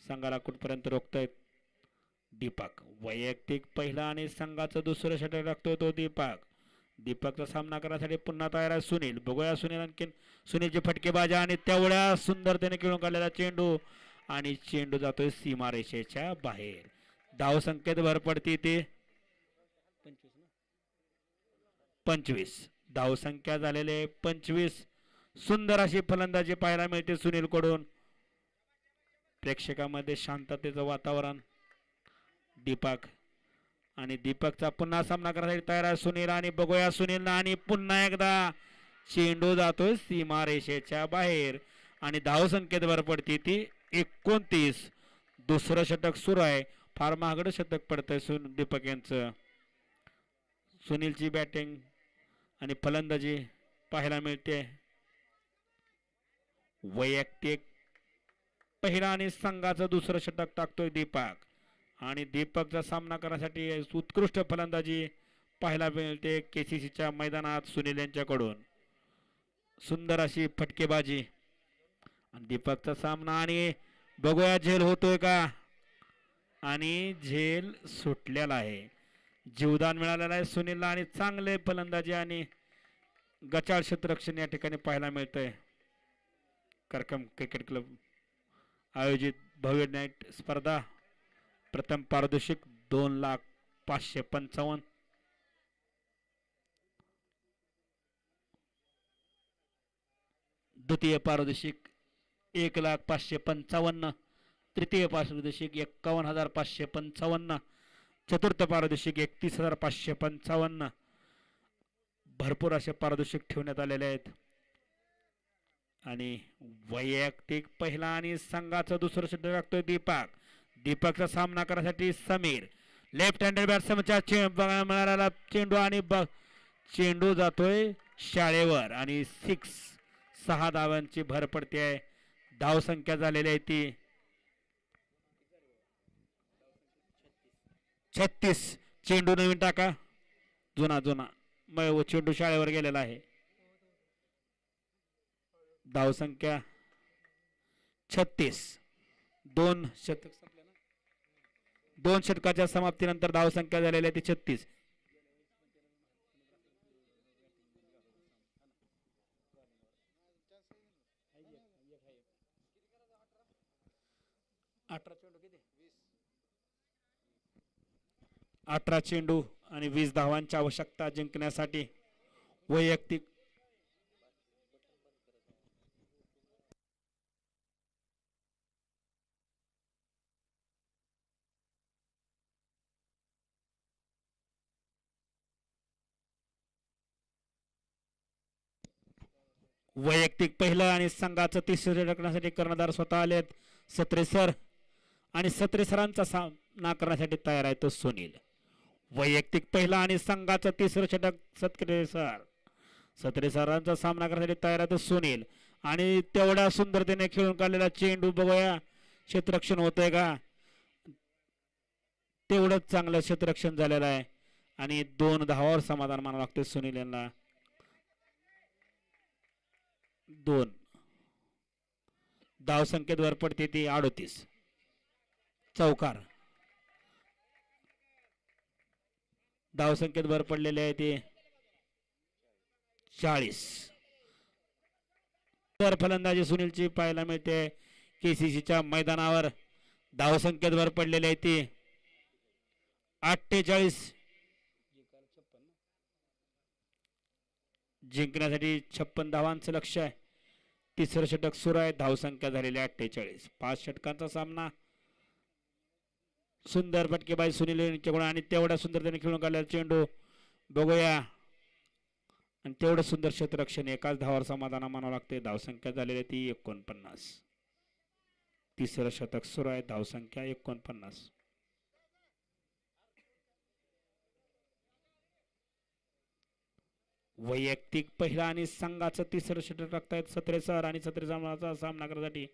संघाला कुठपर्यंत रोखतायत. दीपक वैयक्तिक पहिला आणि संघाचं दुसरं षटक लागतोय तो दीपक. दीपकचा सामना करण्यासाठी पुन्हा तयार आहे सुनील. बघूया सुनील आणखीन सुनीलची फटकेबाजी आणि तेवढ्या सुंदरतेने खेळून काढलेला चेंडू आणि चेंडू जातोय सीमारेषेच्या बाहेर. धावसंख्येत भर पडते ते 25. धावसंख्या झालेले 25. सुंदर अशी फलंदाजी पाहायला मिळते सुनील कडून. प्रेक्षकांमध्ये शांततेचं वातावरण. दीपक आणि दीपकचा पुन्हा सामना करण्यासाठी तयार आहे सुनील आणि बघूया सुनील आणि पुन्हा एकदा चेंडू जातोय सीमारेषेच्या बाहेर आणि धावसंख्येत भर पडते ती 29. दुसरं षटक सुरू आहे. फार महागडं शतक पडतंय दीपक यांचं. सुनीलची बॅटिंग आणि फलंदाजी पाहायला मिळते. वैयक्तिक पहिला आणि संघाचं दुसरं षटक टाकतोय दीपक आणि दीपकचा सामना करण्यासाठी उत्कृष्ट फलंदाजी पाहायला मिळते केसीसीच्या मैदानात सुनील यांच्याकडून. सुंदर अशी फटकेबाजी आणि दीपकचा सामना आणि बघूया झेल होतोय का आणि झेल सुटलेला आहे. जीवदान मिळालेलं आहे सुनीलला आणि चांगले फलंदाजी आणि गचाळ क्षेत्ररक्षण या ठिकाणी पाहायला मिळतंय. करकम क्रिकेट क्लब आयोजित भव्य नाईट स्पर्धा. प्रथम पारितोषिक 2,05,55. द्वितीय पारितोषिक 1,05,55. तृतीय पारितोषिक 51,555. चतुर्थ पारितोषिक 31,555. भरपूर असे पारितोषिक ठेवण्यात आलेले आहेत. आणि वैयक्तिक पहिला आणि संघाचं दुसरं षटक टाकतोय दीपक. दीपकचा सामना करण्यासाठी समीर. लेफ्ट हँडेड बॅट्समनच्या मिळालेला चेंडू आणि चेंडू जातोय शाळेवर आणि 6 धावांची भर पडते आहे. धावसंख्या झालेली आहे ती 36. चेंडू नवीन टाका. जुना चेंडू शाळेवर गेलेला आहे. धावसंख्या 36. दोन षटकाच्या समाप्तीनंतर धावसंख्या झालेली आहे ती 36. अठरा चेंडू आणि 20 धावांची आवश्यकता जिंकण्यासाठी. वैयक्तिक वैयक्तिक पहिलं आणि संघाचं तिसरं टाकण्यासाठी कर्णधार स्वतः आलेत सत्रे सर आणि सत्रे सरांचा सामना करण्यासाठी तयार आहे तो सुनील. वैयक्तिक पहिला आणि संघाचं तिसरं षटक सत्रे सरांचा सामना करण्यासाठी तयार आहे तो सुनील आणि तेवढ्या सुंदरतेने खेळून काढलेला चेंडू बघूया क्षेत्ररक्षण होतंय का. तेवढंच चांगलं क्षेत्ररक्षण झालेलं आहे आणि 2 धावावर समाधान मानावं लागते सुनील यांना. 2 धावसंख्येत वर पडते ती 38. चौकार. धावसंख्येत भर पडलेले आहे ते 40. तर फलंदाजी सुनीलची पाहायला मिळते केसीसीच्या मैदानावर. धावसंख्येत भर पडलेली आहे ती 48. जिंकण्यासाठी 56 धावांचं लक्ष्य आहे. तिसरं षटक सुरू आहे. धावसंख्या झालेली 48. 5 षटकांचा सामना. सुंदर फटकेबाजी सुनील यांच्याकडून आणि तेवढ्या सुंदरतेने खेळून काढलेला चेंडू बघूया आणि तेवढं सुंदर क्षेत्ररक्षण. एकाच धावावर समाधान मानावं लागते. धावसंख्या झालेली ती 49. तिसरं शतक सुरू आहे. धावसंख्या 49. वैयक्तिक पहिला आणि संघाचं तिसरं षटक टाकतायत सत्रे सर आणि सत्रे सामनाचा सामना करण्यासाठी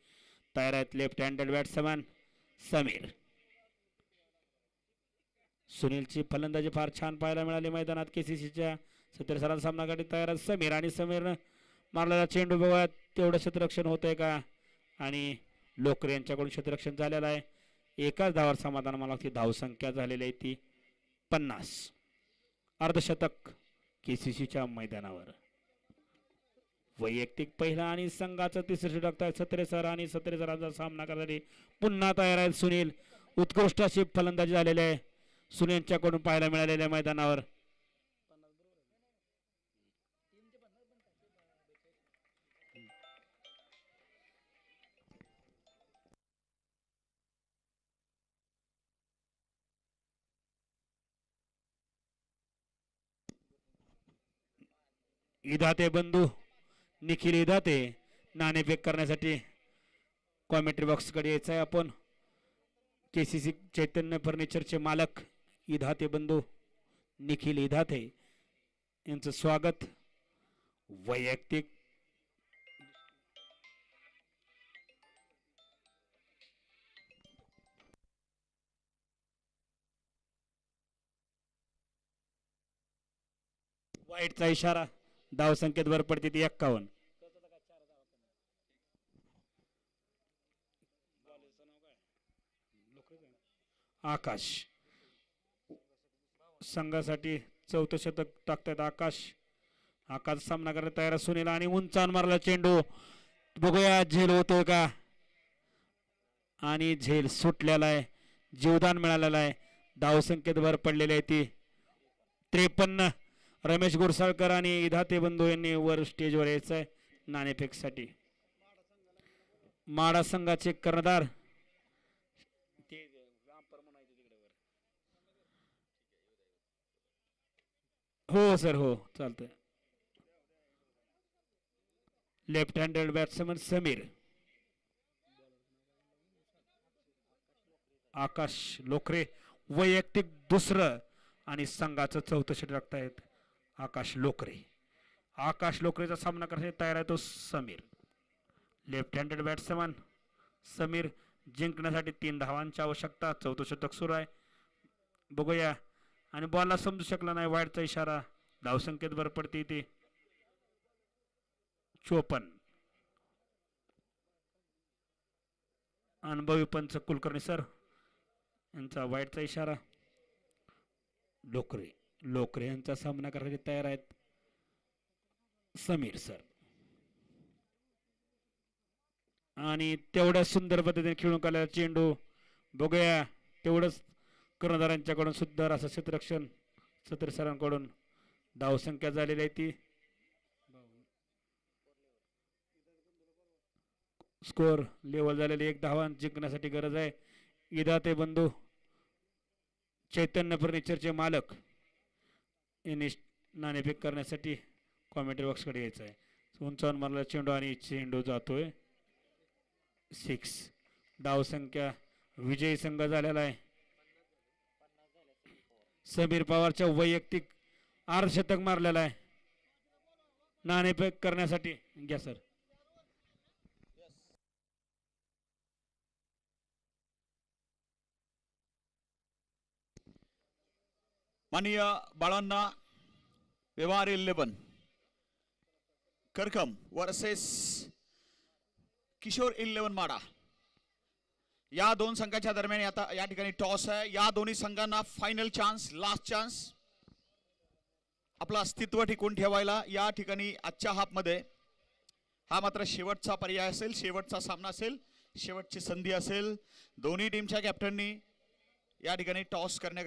तयार आहेत लेफ्ट हँडेड बॅट्समॅन समीर. सुनीलची फलंदाजी फार छान पाहायला मिळाली मैदानात. केसीसीच्या सत्रे सरांचा सामना करण्यासाठी तयार आहेत समीर आणि समीरनं मारलेला चेंडू बघा तेवढं क्षेत्ररक्षण होतंय का आणि लोकरे यांच्याकडून क्षेत्ररक्षण झालेलं आहे. एकाच धावावर समाधान मला ती धावसंख्या झालेली आहे ती 50. अर्धशतक केसीसीच्या मैदानावर. वैयक्तिक पहिला आणि संघाचं तिसरं षटक टाकतायत सत्रे सर आणि सत्रे सरांचा सामना करण्यासाठी पुन्हा तयार आहेत सुनील. उत्कृष्ट अशी फलंदाजी झालेली आहे सुनील यांच्याकडून पाहायला मिळालेल्या मैदानावर. इदाते बंधू निखिल इदाते नाणेफेक करण्यासाठी कॉमेंट्री बॉक्सकडे यायचं आहे आपण. केसीसी चैतन्य फर्निचरचे मालक इदाते बंधू निखिल इदाते यांचं स्वागत. वैयक्तिक वाईटचा इशारा. धाव संख्येत वर पडते ती 51. आकाश संघासाठी चौथं शतक टाकतात आकाश. आकाश सामना करायला तयार सुनील आणि उंचान मारला चेंडू बघूया झेल होतोय का आणि झेल सुटलेला आहे. जीवदान मिळालेलं आहे. धाव संख्येत भर पडलेली आहे ती 53. रमेश गुरसाळकर आणि इधाते बंधू यांनी वर स्टेजवर यायचं आहे नाणेफेकसाठी. माडा संघाचे कर्णधार हो सर हो चालतंय. Left handed batsman Sameer. Akash Lokare वैयक्तिक दुसरं आणि संघाचं चौथं षटक टाकतायत आकाश लोकरे. आकाश लोकरेचा सामना करण्यासाठी तयार आहे तो Sameer. Left handed batsman Sameer जिंकण्यासाठी 3 धावांची आवश्यकता. चौथं षटक सुरू आहे बघूया आणि बॉलला समजू शकला नाही. वाईटचा इशारा. धावसंख्येत भर पडते ती 54. अनुभवी पंच कुलकर्णी सर यांचा वाईटचा इशारा. लोकरे लोकरे यांचा सामना करण्यासाठी तयार आहेत समीर सर. आणि तेवढ्या सुंदर पद्धतीने खेळून काढलेला चेंडू बघूया तेवढंच कर्णधारांच्याकडून सुंदर असं क्षेत्ररक्षण सत्र सरांकडून. धावसंख्या झालेली आहे ती स्कोअर लेवल झालेली 1 धावा जिंकण्यासाठी गरज आहे. इदाते बंधू चैतन्य फर्निचरचे मालक यांनी नाणेफेक करण्यासाठी कॉमेंट्री बॉक्सकडे यायचं आहे. उंचावून मारला चेंडू आणि चेंडू जातोय 6. धावसंख्या विजयी संघ झालेला आहे. समीर पवारच्या वैयक्तिक अर्धशतक मारलेला आहे. नाणेफेक करण्यासाठी घ्या सर. माननीय बाळांना व्यवहार 11 करकम वर्सेस किशोर 11 माडा या दोन संघाच्या दरम्यान आता या ठिकाणी टॉस आहे. या दोन्ही संघांना फायनल चान्स लास्ट चान्स आपलं अस्तित्व टिकून ठेवायला या ठिकाणी आजच्या हाफमध्ये हा मात्र शेवटचा पर्याय असेल. शेवटचा सामना असेल. शेवटची संधी असेल. दोन्ही टीमच्या कॅप्टननी या ठिकाणी टॉस करण्याकरता